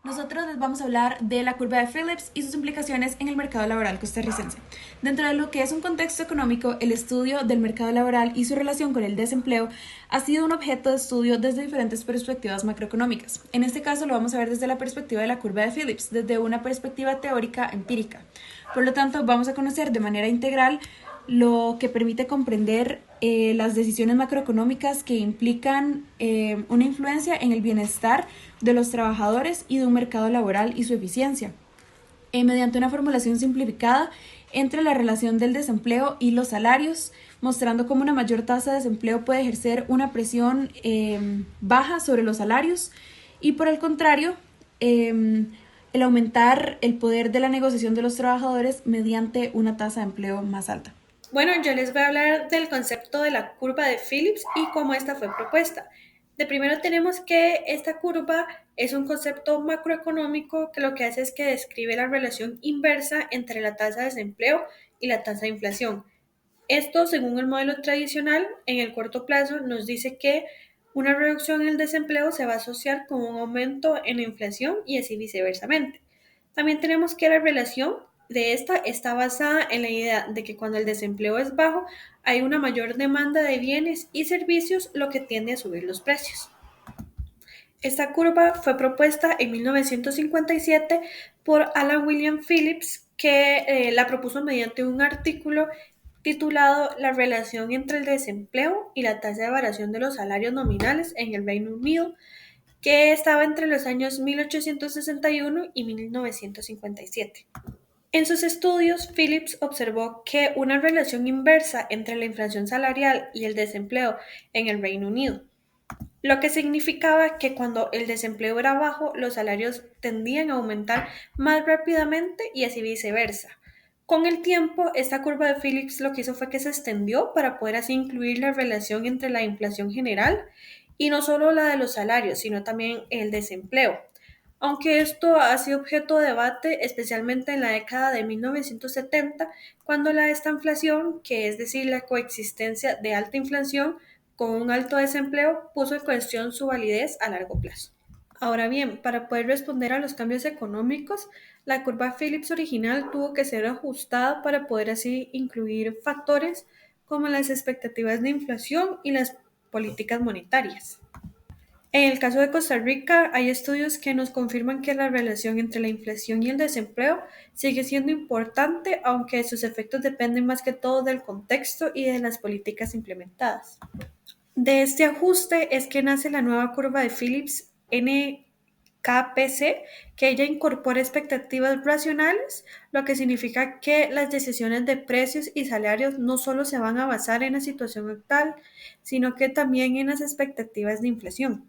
Nosotros les vamos a hablar de la curva de Phillips y sus implicaciones en el mercado laboral costarricense. Dentro de lo que es un contexto económico, el estudio del mercado laboral y su relación con el desempleo ha sido un objeto de estudio desde diferentes perspectivas macroeconómicas. En este caso lo vamos a ver desde la perspectiva de la curva de Phillips, desde una perspectiva teórica empírica. Por lo tanto, vamos a conocer de manera integral lo que permite comprender las decisiones macroeconómicas que implican una influencia en el bienestar de los trabajadores y de un mercado laboral y su eficiencia, mediante una formulación simplificada entre la relación del desempleo y los salarios, mostrando cómo una mayor tasa de desempleo puede ejercer una presión baja sobre los salarios y por el contrario, el aumentar el poder de la negociación de los trabajadores mediante una tasa de empleo más alta. Bueno, yo les voy a hablar del concepto de la curva de Phillips y cómo esta fue propuesta. De primero tenemos que esta curva es un concepto macroeconómico que lo que hace es que describe la relación inversa entre la tasa de desempleo y la tasa de inflación. Esto, según el modelo tradicional, en el corto plazo nos dice que una reducción en el desempleo se va a asociar con un aumento en la inflación y así viceversamente. También tenemos que la relación de esta está basada en la idea de que cuando el desempleo es bajo, hay una mayor demanda de bienes y servicios, lo que tiende a subir los precios. Esta curva fue propuesta en 1957 por Alan William Phillips, que la propuso mediante un artículo titulado La relación entre el desempleo y la tasa de variación de los salarios nominales en el Reino Unido, que estaba entre los años 1861 y 1957. En sus estudios, Phillips observó que una relación inversa entre la inflación salarial y el desempleo en el Reino Unido, lo que significaba que cuando el desempleo era bajo, los salarios tendían a aumentar más rápidamente y así viceversa. Con el tiempo, esta curva de Phillips lo que hizo fue que se extendió para poder así incluir la relación entre la inflación general y no solo la de los salarios, sino también el desempleo. Aunque esto ha sido objeto de debate, especialmente en la década de 1970, cuando la estanflación, que es decir, la coexistencia de alta inflación con un alto desempleo, puso en cuestión su validez a largo plazo. Ahora bien, para poder responder a los cambios económicos, la curva Phillips original tuvo que ser ajustada para poder así incluir factores como las expectativas de inflación y las políticas monetarias. En el caso de Costa Rica, hay estudios que nos confirman que la relación entre la inflación y el desempleo sigue siendo importante, aunque sus efectos dependen más que todo del contexto y de las políticas implementadas. De este ajuste es que nace la nueva curva de Phillips NKPC, que ella incorpora expectativas racionales, lo que significa que las decisiones de precios y salarios no solo se van a basar en la situación actual, sino que también en las expectativas de inflación.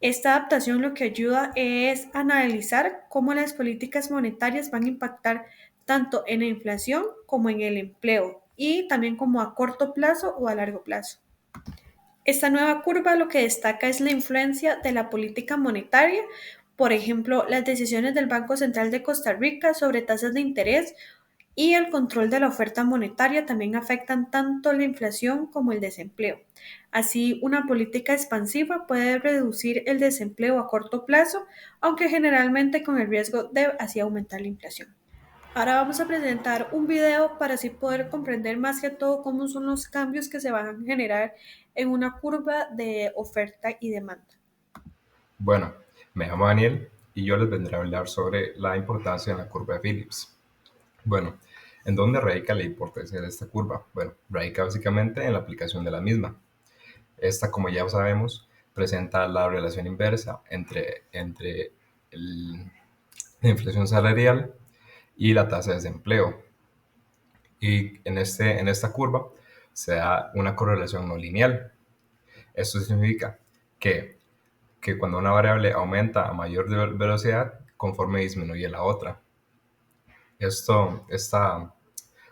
Esta adaptación lo que ayuda es analizar cómo las políticas monetarias van a impactar tanto en la inflación como en el empleo y también como a corto plazo o a largo plazo. Esta nueva curva lo que destaca es la influencia de la política monetaria, por ejemplo, las decisiones del Banco Central de Costa Rica sobre tasas de interés y el control de la oferta monetaria también afectan tanto la inflación como el desempleo. Así, una política expansiva puede reducir el desempleo a corto plazo, aunque generalmente con el riesgo de así aumentar la inflación. Ahora vamos a presentar un video para así poder comprender más que todo cómo son los cambios que se van a generar en una curva de oferta y demanda. Bueno, me llamo Daniel y yo les vendré a hablar sobre la importancia de la curva de Phillips. Bueno, ¿en dónde radica la importancia de esta curva? Bueno, radica básicamente en la aplicación de la misma. Esta, como ya sabemos, presenta la relación inversa entre la inflación salarial y la tasa de desempleo. Y en esta curva se da una correlación no lineal. Esto significa que cuando una variable aumenta a mayor velocidad conforme disminuye la otra. Esta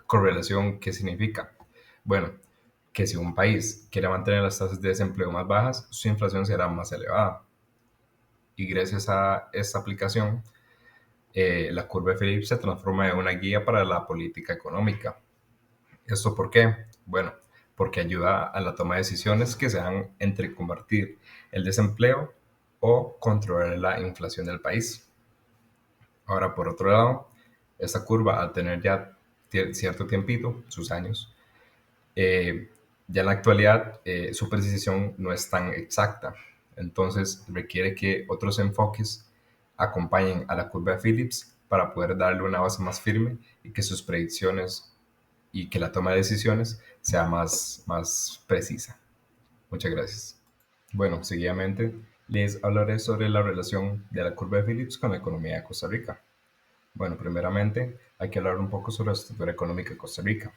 correlación, ¿qué significa? Bueno, que si un país quiere mantener las tasas de desempleo más bajas, su inflación será más elevada. Y gracias a esta aplicación, la curva de Phillips se transforma en una guía para la política económica. ¿Esto por qué? Bueno, porque ayuda a la toma de decisiones que sean entre combatir el desempleo o controlar la inflación del país. Ahora, por otro lado, esta curva, al tener ya cierto tiempito, sus años, eh, ya en la actualidad su precisión no es tan exacta. Entonces requiere que otros enfoques acompañen a la curva de Phillips para poder darle una base más firme y que sus predicciones y que la toma de decisiones sea más precisa. Muchas gracias. Bueno, seguidamente les hablaré sobre la relación de la curva de Phillips con la economía de Costa Rica. Bueno, primeramente hay que hablar un poco sobre la estructura económica de Costa Rica.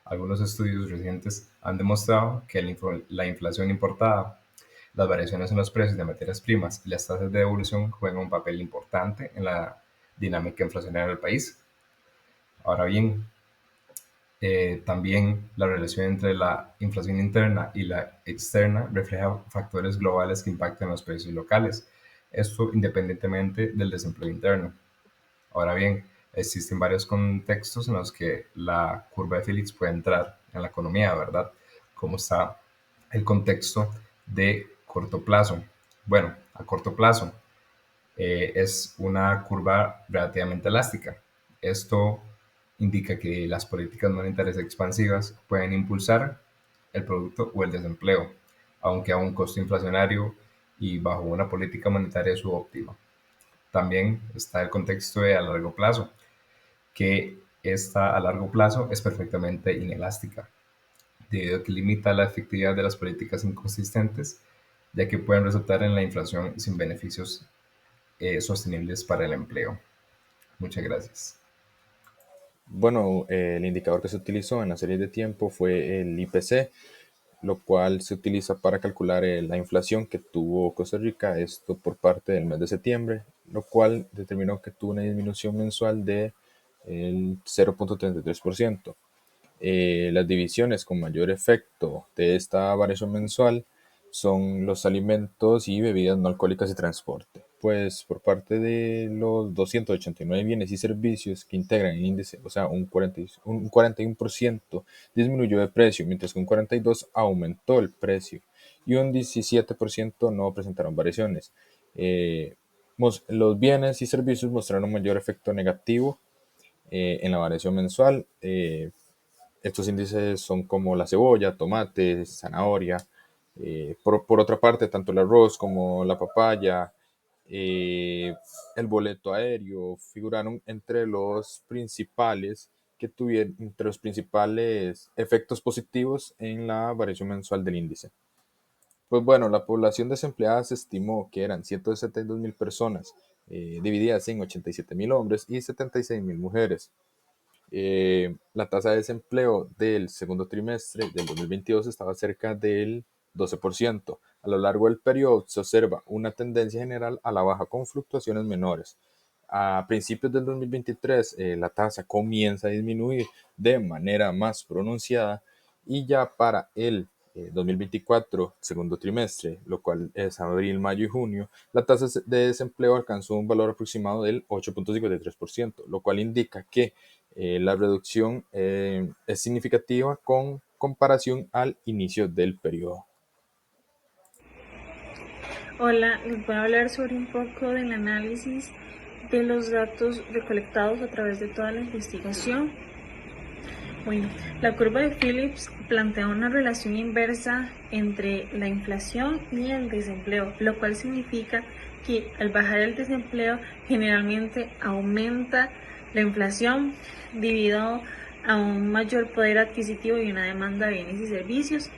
Algunos estudios recientes han demostrado que la inflación importada, las variaciones en los precios de materias primas y las tasas de devolución juegan un papel importante en la dinámica inflacionaria del país. Ahora bien, también la relación entre la inflación interna y la externa refleja factores globales que impactan los precios locales, esto independientemente del desempleo interno. Ahora bien, existen varios contextos en los que la curva de Phillips puede entrar en la economía, ¿verdad? Como está el contexto de corto plazo. Bueno, a corto plazo es una curva relativamente elástica. Esto indica que las políticas monetarias expansivas pueden impulsar el producto o el desempleo, aunque a un costo inflacionario y bajo una política monetaria subóptima. También está el contexto de a largo plazo, que esta a largo plazo es perfectamente inelástica, debido a que limita la efectividad de las políticas inconsistentes, ya que pueden resultar en la inflación sin beneficios sostenibles para el empleo. Muchas gracias. Bueno, el indicador que se utilizó en la serie de tiempo fue el IPC, lo cual se utiliza para calcular la inflación que tuvo Costa Rica, esto por parte del mes de septiembre, lo cual determinó que tuvo una disminución mensual de el 0.33%. Las divisiones con mayor efecto de esta variación mensual son los alimentos y bebidas no alcohólicas y transporte. Pues por parte de los 289 bienes y servicios que integran el índice, o sea, un 41% disminuyó de precio, mientras que un 42% aumentó el precio y un 17% no presentaron variaciones. Los bienes y servicios mostraron mayor efecto negativo en la variación mensual. Estos índices son como la cebolla, tomate, zanahoria. Por otra parte, tanto el arroz como la papaya, el boleto aéreo figuraron entre los principales efectos positivos en la variación mensual del índice. Pues bueno, la población desempleada se estimó que eran 172.000 personas, divididas en 87.000 hombres y 76.000 mujeres. La tasa de desempleo del segundo trimestre del 2022 estaba cerca del 12%. A lo largo del periodo se observa una tendencia general a la baja con fluctuaciones menores. A principios del 2023 la tasa comienza a disminuir de manera más pronunciada y ya para el 2024, segundo trimestre, lo cual es abril, mayo y junio, la tasa de desempleo alcanzó un valor aproximado del 8.53%, lo cual indica que la reducción es significativa con comparación al inicio del periodo. Hola, les voy a hablar sobre un poco del análisis de los datos recolectados a través de toda la investigación. Bueno, la curva de Phillips plantea una relación inversa entre la inflación y el desempleo, lo cual significa que al bajar el desempleo generalmente aumenta la inflación debido a un mayor poder adquisitivo y una demanda de bienes y servicios.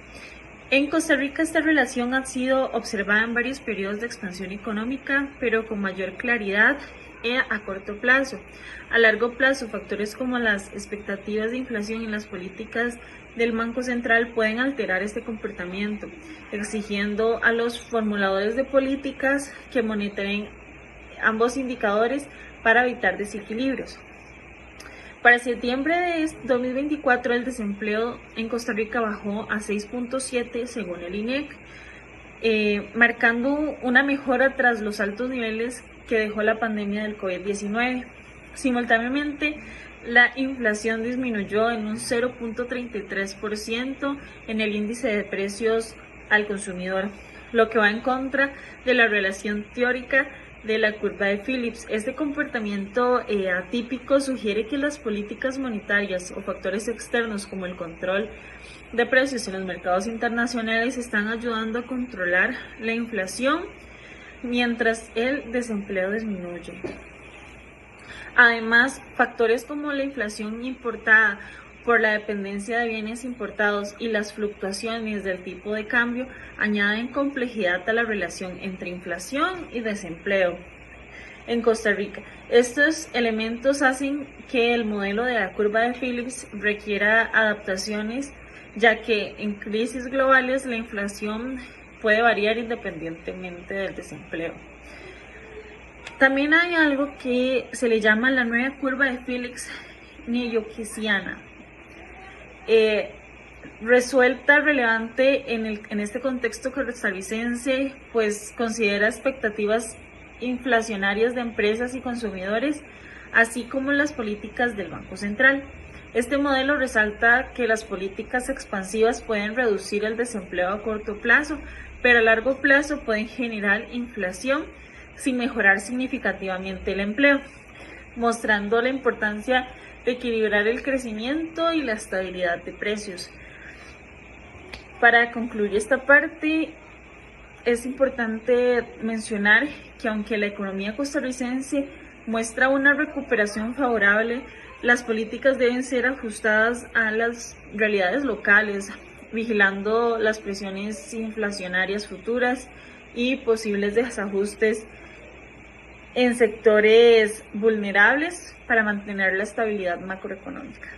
En Costa Rica esta relación ha sido observada en varios periodos de expansión económica, pero con mayor claridad a corto plazo. A largo plazo, factores como las expectativas de inflación y las políticas del Banco Central pueden alterar este comportamiento, exigiendo a los formuladores de políticas que monitoreen ambos indicadores para evitar desequilibrios. Para septiembre de 2024, el desempleo en Costa Rica bajó a 6.7 según el INEC, marcando una mejora tras los altos niveles que dejó la pandemia del COVID-19. Simultáneamente, la inflación disminuyó en un 0.33% en el índice de precios al consumidor, lo que va en contra de la relación teórica de la curva de Phillips. Este comportamiento atípico sugiere que las políticas monetarias o factores externos como el control de precios en los mercados internacionales están ayudando a controlar la inflación mientras el desempleo disminuye. Además, factores como la inflación importada por la dependencia de bienes importados y las fluctuaciones del tipo de cambio añaden complejidad a la relación entre inflación y desempleo en Costa Rica. Estos elementos hacen que el modelo de la curva de Phillips requiera adaptaciones, ya que en crisis globales la inflación puede variar independientemente del desempleo. También hay algo que se le llama la nueva curva de Phillips neokeynesiana. Resuelta relevante en este contexto costarricense, pues considera expectativas inflacionarias de empresas y consumidores, así como las políticas del Banco Central. Este modelo resalta que las políticas expansivas pueden reducir el desempleo a corto plazo, pero a largo plazo pueden generar inflación sin mejorar significativamente el empleo, mostrando la importancia de equilibrar el crecimiento y la estabilidad de precios. Para concluir esta parte, es importante mencionar que aunque la economía costarricense muestra una recuperación favorable, las políticas deben ser ajustadas a las realidades locales, vigilando las presiones inflacionarias futuras y posibles desajustes en sectores vulnerables para mantener la estabilidad macroeconómica.